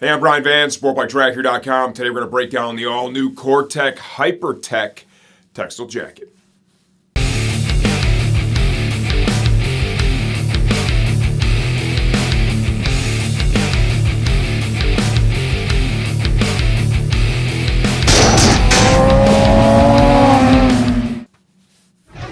Hey, I'm Brian Van, SportbikeTracker.com. Today we're going to break down the all-new Cortech Hyper-Tec textile jacket.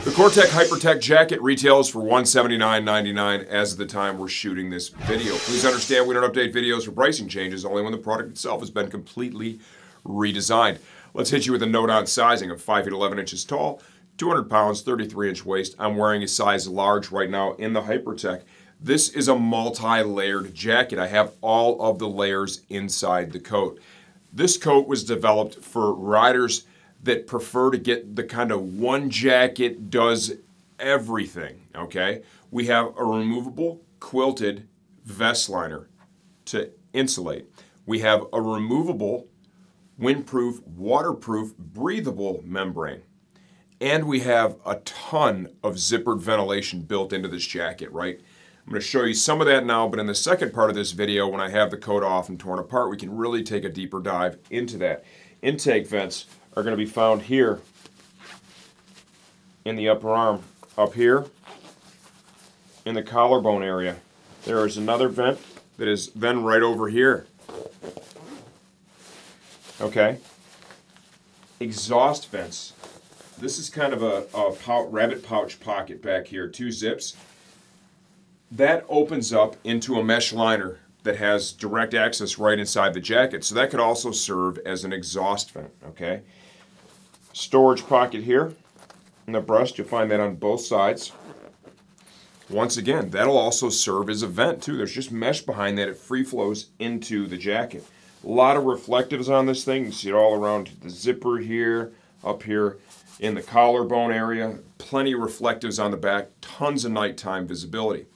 The Cortech Hyper-Tec jacket retails for $179.99 as of the time we're shooting this video. Please understand we don't update videos for pricing changes, only when the product itself has been completely redesigned. Let's hit you with a note on sizing. I'm 5 feet 11 inches tall, 200 pounds, 33-inch waist. I'm wearing a size large right now in the Hyper-Tec. This is a multi-layered jacket. I have all of the layers inside the coat. This coat was developed for riders that prefer to get the kind of one jacket does everything, okay? We have a removable quilted vest liner to insulate. We have a removable, windproof, waterproof, breathable membrane. And we have a ton of zippered ventilation built into this jacket, right? I'm going to show you some of that now, but in the second part of this video, when I have the coat off and torn apart, we can really take a deeper dive into that. Intake vents are going to be found here in the upper arm, up here in the collarbone area. There is another vent that is then right over here. Okay. Exhaust vents. This is kind of a rabbit pouch pocket back here, 2 zips. That opens up into a mesh liner that has direct access right inside the jacket. So that could also serve as an exhaust vent, okay? Storage pocket here in the breast. You'll find that on both sides. Once again, that'll also serve as a vent too. There's just mesh behind that. It free flows into the jacket. A lot of reflectives on this thing. You see it all around the zipper here, up here in the collarbone area. Plenty of reflectives on the back. Tons of nighttime visibility.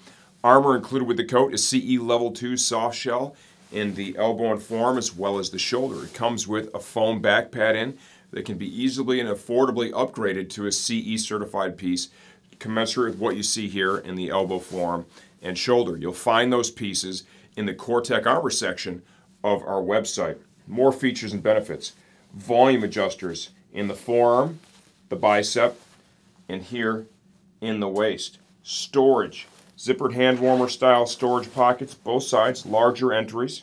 Armor included with the coat is CE Level 2 soft shell in the elbow and forearm as well as the shoulder. It comes with a foam back pad in that can be easily and affordably upgraded to a CE certified piece commensurate with what you see here in the elbow, forearm, and shoulder. You'll find those pieces in the Cortech Armor section of our website. More features and benefits. Volume adjusters in the forearm, the bicep, and here in the waist. Storage. Zippered hand warmer style storage pockets, both sides, larger entries.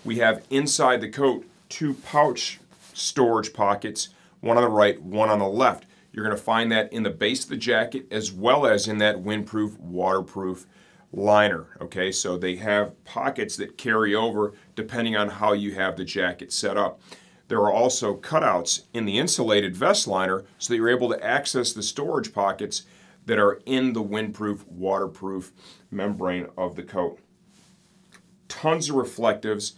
We have inside the coat 2 pouch storage pockets, one on the right, one on the left. You're going to find that in the base of the jacket as well as in that windproof, waterproof liner. Okay, so they have pockets that carry over depending on how you have the jacket set up. There are also cutouts in the insulated vest liner so that you're able to access the storage pockets that are in the windproof, waterproof membrane of the coat. Tons of reflectives,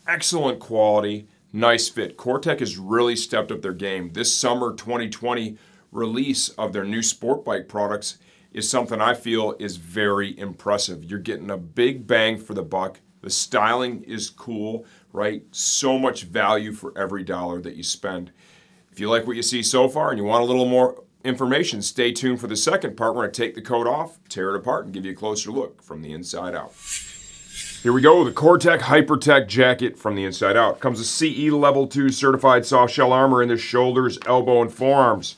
excellent quality, nice fit. Cortech has really stepped up their game. This summer 2020 release of their new Sportbike products is something I feel is very impressive. You're getting a big bang for the buck. The styling is cool, right? So much value for every dollar that you spend. If you like what you see so far and you want a little more information, stay tuned for the second part. We're going to take the coat off, tear it apart, and give you a closer look from the inside out. Here we go, the Cortech Hyper-Tec jacket from the inside out. Comes with CE Level 2 certified soft shell armor in the shoulders, elbow, and forearms.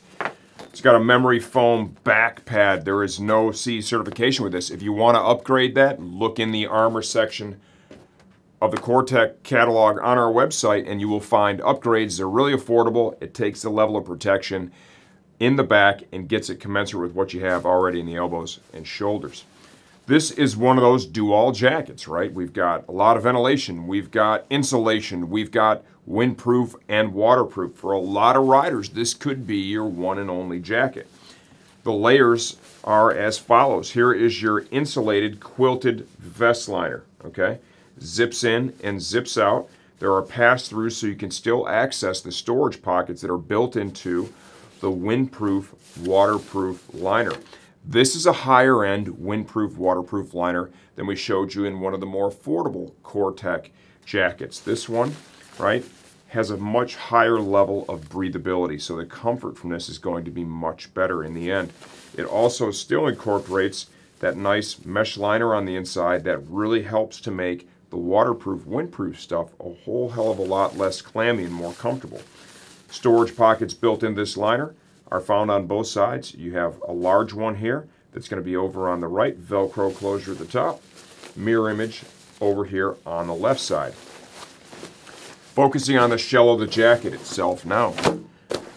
It's got a memory foam back pad. There is no CE certification with this. If you want to upgrade that, look in the armor section of the Cortech catalog on our website, and you will find upgrades. They're really affordable. It takes the level of protection in the back and gets it commensurate with what you have already in the elbows and shoulders. This is one of those do-all jackets, right? We've got a lot of ventilation, we've got insulation, we've got windproof and waterproof. For a lot of riders, this could be your one and only jacket. The layers are as follows. Here is your insulated quilted vest liner, okay? Zips in and zips out. There are pass-throughs so you can still access the storage pockets that are built into the windproof, waterproof liner. This is a higher end windproof, waterproof liner than we showed you in one of the more affordable Cortech jackets. This one, right, has a much higher level of breathability, so the comfort from this is going to be much better in the end. It also still incorporates that nice mesh liner on the inside that really helps to make the waterproof, windproof stuff a whole hell of a lot less clammy and more comfortable. Storage pockets built in this liner are found on both sides. You have a large one here that's going to be over on the right, Velcro closure at the top, mirror image over here on the left side. Focusing on the shell of the jacket itself now.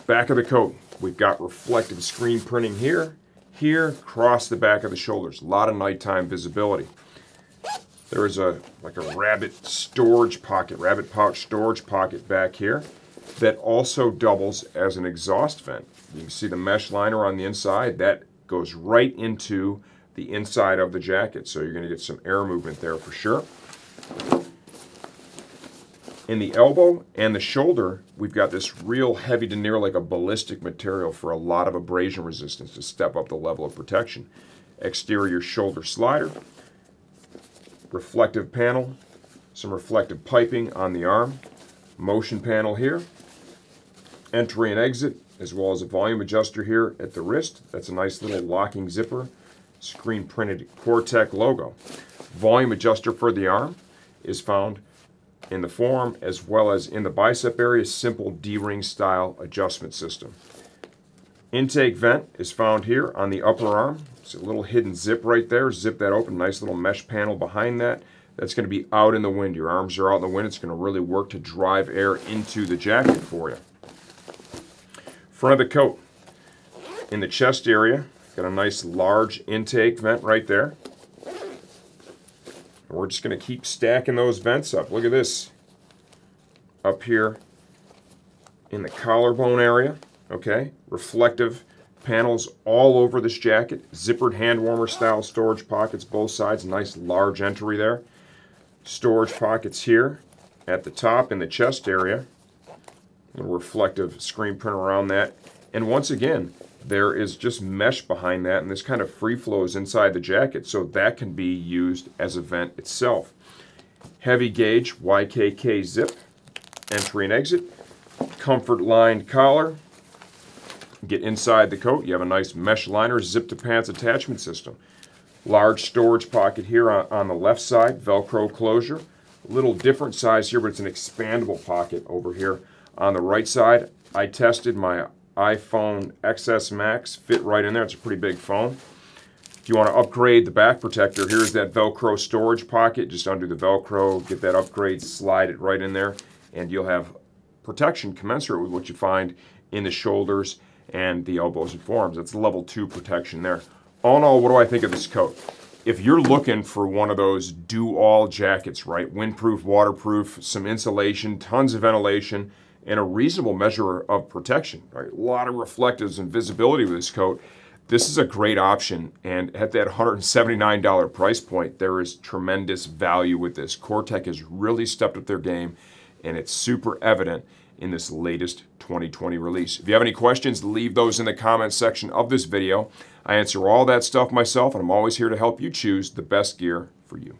Back of the coat, we've got reflective screen printing here, across the back of the shoulders. A lot of nighttime visibility. There is like a rabbit pouch storage pocket back here that also doubles as an exhaust vent. You can see the mesh liner on the inside. That goes right into the inside of the jacket, so you're going to get some air movement there for sure. In the elbow and the shoulder, we've got this real heavy denier, like a ballistic material for a lot of abrasion resistance to step up the level of protection. Exterior shoulder slider, reflective panel, some reflective piping on the arm, motion panel here, entry and exit, as well as a volume adjuster here at the wrist. That's a nice little locking zipper, screen printed Cortech logo. Volume adjuster for the arm is found in the forearm as well as in the bicep area, simple D-ring style adjustment system. Intake vent is found here on the upper arm. It's a little hidden zip right there. Zip that open, nice little mesh panel behind that. That's going to be out in the wind. Your arms are out in the wind. It's going to really work to drive air into the jacket for you. Front of the coat, in the chest area, got a nice large intake vent right there. And we're just going to keep stacking those vents up. Look at this. Up here in the collarbone area, okay? Reflective panels all over this jacket. Zippered hand warmer style storage pockets, both sides. Nice large entry there. Storage pockets here at the top in the chest area. A reflective screen print around that. And once again, there is just mesh behind that, and this kind of free flows inside the jacket, so that can be used as a vent itself. Heavy gauge YKK zip, entry and exit, comfort lined collar. Get inside the coat, you have a nice mesh liner, zip-to-pants attachment system. Large storage pocket here on the left side, Velcro closure. A little different size here, but it's an expandable pocket over here on the right side. I tested my iPhone XS Max, fit right in there. It's a pretty big phone. If you want to upgrade the back protector, here's that Velcro storage pocket. Just undo the Velcro, get that upgrade, slide it right in there, and you'll have protection commensurate with what you find in the shoulders and the elbows and forearms. That's level 2 protection there. All in all, what do I think of this coat? If you're looking for one of those do-all jackets, right? Windproof, waterproof, some insulation, tons of ventilation, and a reasonable measure of protection, right? A lot of reflectives and visibility with this coat. This is a great option, and at that $179 price point, there is tremendous value with this. Cortech has really stepped up their game, and it's super evident in this latest 2020 release. If you have any questions, leave those in the comments section of this video. I answer all that stuff myself, and I'm always here to help you choose the best gear for you.